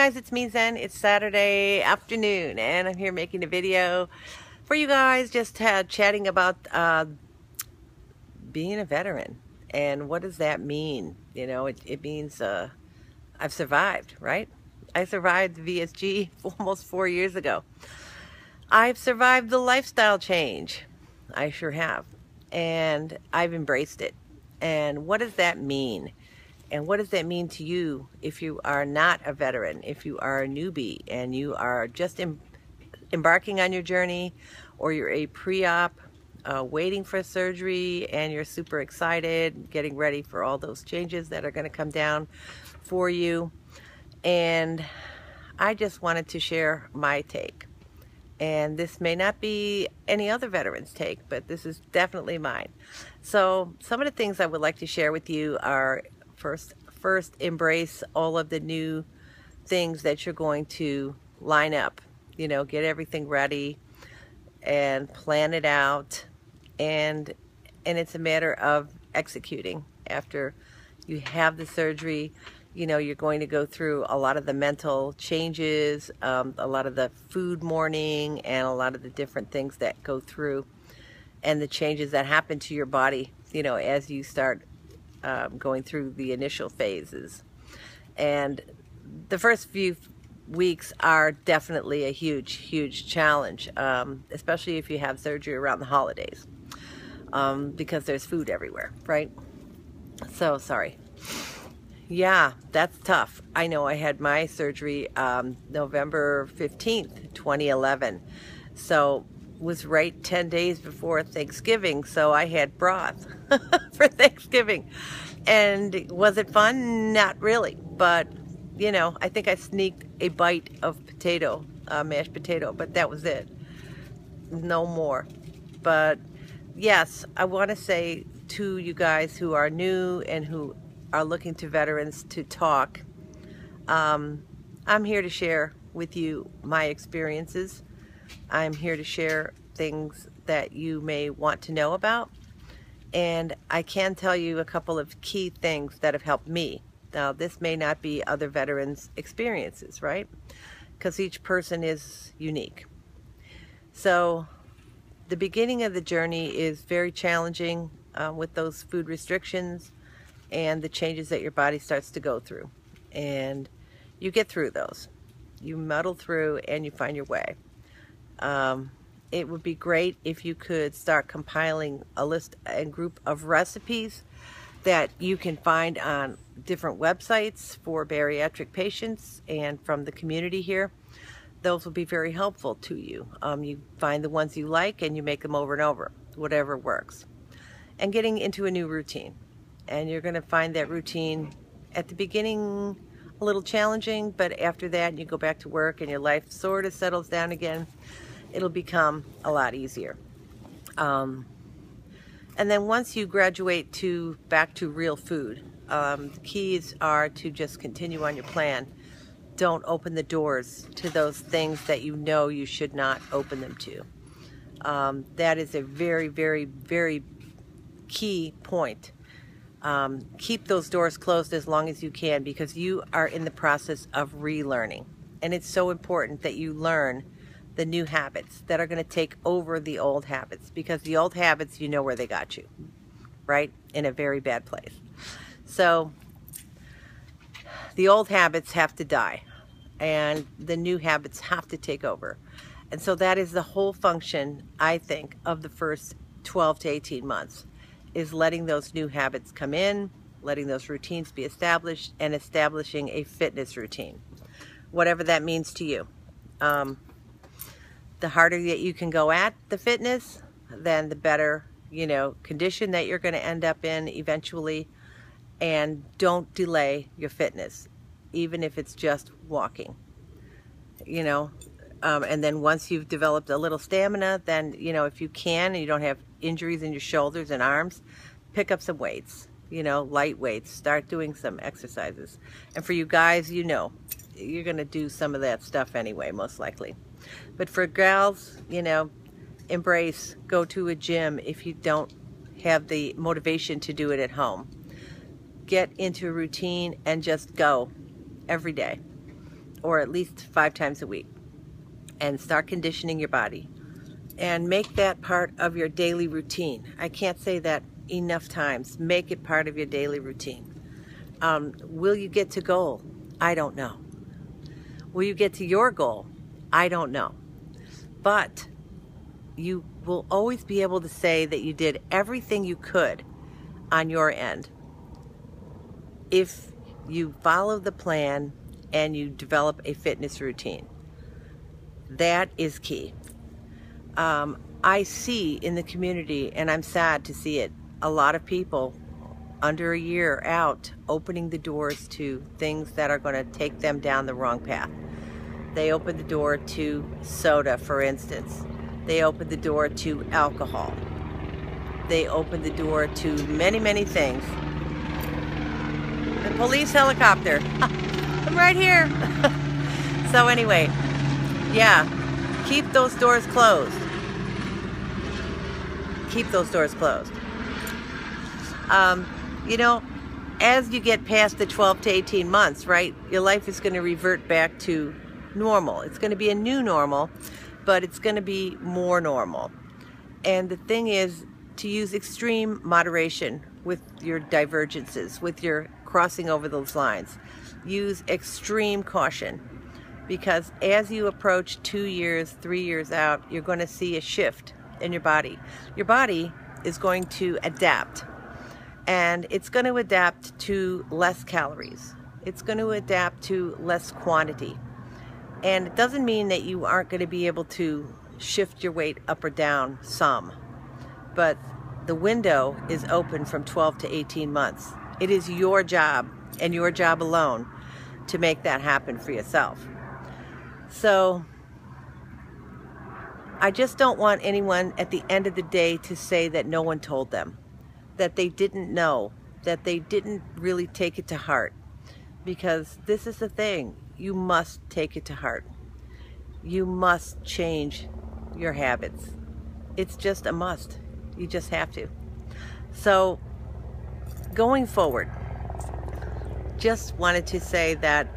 guys, it's me Zen. It's Saturday afternoon and I'm here making a video for you guys, just chatting about being a veteran and what does that mean. You know, it means I've survived, right? I survived the VSG almost 4 years ago. I've survived the lifestyle change. I sure have. And I've embraced it. And what does that mean? And what does that mean to you if you are not a veteran, if you are a newbie and you are just embarking on your journey, or you're a pre-op waiting for surgery and you're super excited, getting ready for all those changes that are going to come down for you. And I just wanted to share my take. And this may not be any other veteran's take, but this is definitely mine. So some of the things I would like to share with you are, First, embrace all of the new things that you're going to line up. You know, get everything ready and plan it out. And it's a matter of executing. After you have the surgery, you know, you're going to go through a lot of the mental changes, a lot of the food mourning, and a lot of the different things that go through, and the changes that happen to your body, you know, as you start going through the initial phases. And the first few weeks are definitely a huge challenge, especially if you have surgery around the holidays, because there's food everywhere, right? So sorry. Yeah, that's tough. I know. I had my surgery November 15th, 2011. So was right 10 days before Thanksgiving, so I had broth for Thanksgiving. And was it fun? Not really, but you know, I think I sneaked a bite of potato, mashed potato, but that was it. No more. But yes, I want to say to you guys who are new and who are looking to veterans to talk, I'm here to share with you my experiences. I'm here to share things that you may want to know about. And I can tell you a couple of key things that have helped me. Now, this may not be other veterans' experiences, right? Because each person is unique. So the beginning of the journey is very challenging with those food restrictions and the changes that your body starts to go through. And you get through those. You muddle through and you find your way. It would be great if you could start compiling a list and group of recipes that you can find on different websites for bariatric patients and from the community here. Those will be very helpful to you. You find the ones you like and you make them over and over, whatever works. And getting into a new routine. And you're going to find that routine at the beginning a little challenging, but after that you go back to work and your life sort of settles down again. It'll become a lot easier. And then once you graduate back to real food, the keys are to just continue on your plan. Don't open the doors to those things that you know you should not open them to. That is a very key point. Keep those doors closed as long as you can, because you are in the process of relearning. And it's so important that you learn the new habits that are going to take over the old habits, because the old habits, you know where they got you, right? In a very bad place. So the old habits have to die and the new habits have to take over. And so that is the whole function, I think, of the first 12 to 18 months, is letting those new habits come in, letting those routines be established, and establishing a fitness routine, whatever that means to you. The harder that you can go at the fitness, then the better, you know, condition that you're going to end up in eventually. And don't delay your fitness, even if it's just walking, you know. And then once you've developed a little stamina, then, you know, if you can and you don't have injuries in your shoulders and arms, pick up some weights, you know, light weights. Start doing some exercises. And for you guys, you know, you're going to do some of that stuff anyway, most likely. But for gals, you know, embrace, go to a gym if you don't have the motivation to do it at home. Get into a routine and just go every day. or at least 5 times a week, and start conditioning your body. And make that part of your daily routine. I can't say that enough times. Make it part of your daily routine. Will you get to goal? I don't know. Will you get to your goal? I don't know. But you will always be able to say that you did everything you could on your end if you follow the plan and you develop a fitness routine. That is key. I see in the community, and I'm sad to see it, a lot of people under a year out opening the doors to things that are going to take them down the wrong path. They open the door to soda, for instance. They open the door to alcohol. They open the door to many, many things. The police helicopter. I'm right here. So anyway, yeah, keep those doors closed. Keep those doors closed. You know, as you get past the 12 to 18 months, right, your life is going to revert back to normal. It's going to be a new normal, but it's going to be more normal. And the thing is to use extreme moderation with your divergences, with your crossing over those lines. Use extreme caution, because as you approach 2 years, 3 years out, you're going to see a shift in your body. Your body is going to adapt, and it's going to adapt to less calories. It's going to adapt to less quantity. And it doesn't mean that you aren't going to be able to shift your weight up or down some, but the window is open from 12 to 18 months. It is your job, and your job alone, to make that happen for yourself. So I just don't want anyone at the end of the day to say that no one told them, that they didn't know, that they didn't really take it to heart. Because this is the thing, you must take it to heart. You must change your habits. It's just a must. You just have to. So going forward, just wanted to say that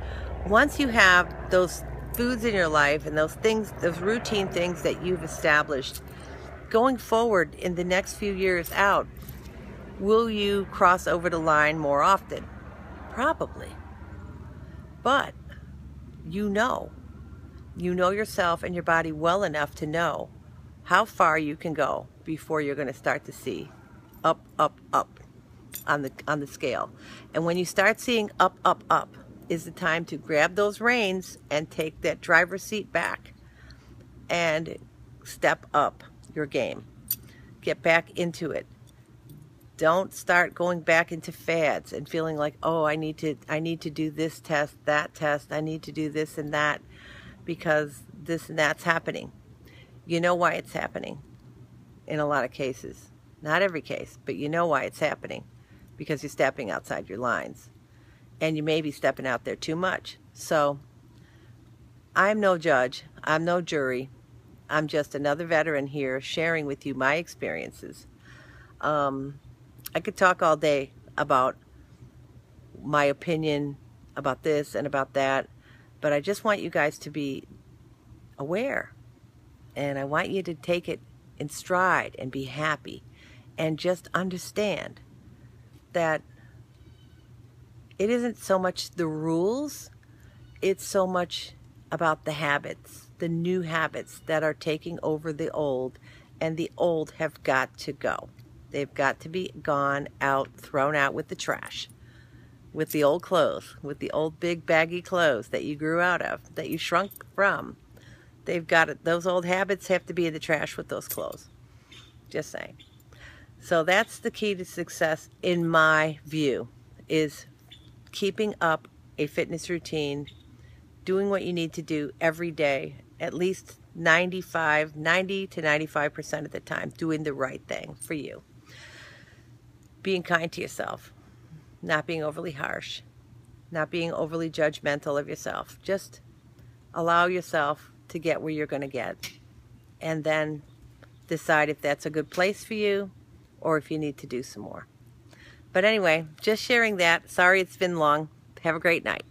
once you have those foods in your life and those things, those routine things that you've established, going forward in the next few years out, will you cross over the line more often? Probably. But you know yourself and your body well enough to know how far you can go before you're going to start to see up, up, up on the scale. And when you start seeing up, up, up, is the time to grab those reins and take that driver's seat back and step up your game. Get back into it. Don't start going back into fads and feeling like, oh, I need to do this test, that test, I need to do this and that because this and that's happening. You know why it's happening in a lot of cases. Not every case, but you know why it's happening, because you're stepping outside your lines. And you may be stepping out there too much. So I'm no judge. I'm no jury. I'm just another veteran here sharing with you my experiences. I could talk all day about my opinion about this and about that, but I just want you guys to be aware. And I want you to take it in stride and be happy and just understand that it isn't so much the rules, it's so much about the habits, the new habits that are taking over the old, and the old have got to go. They've got to be gone out, thrown out with the trash, with the old clothes, with the old big baggy clothes that you grew out of, that you shrunk from. They've got it. Those old habits have to be in the trash with those clothes. Just saying. So that's the key to success, in my view, is keeping up a fitness routine, doing what you need to do every day, at least 90 to 95% of the time, doing the right thing for you. Being kind to yourself, not being overly harsh, not being overly judgmental of yourself. Just allow yourself to get where you're going to get, and then decide if that's a good place for you or if you need to do some more. But anyway, just sharing that. Sorry it's been long. Have a great night.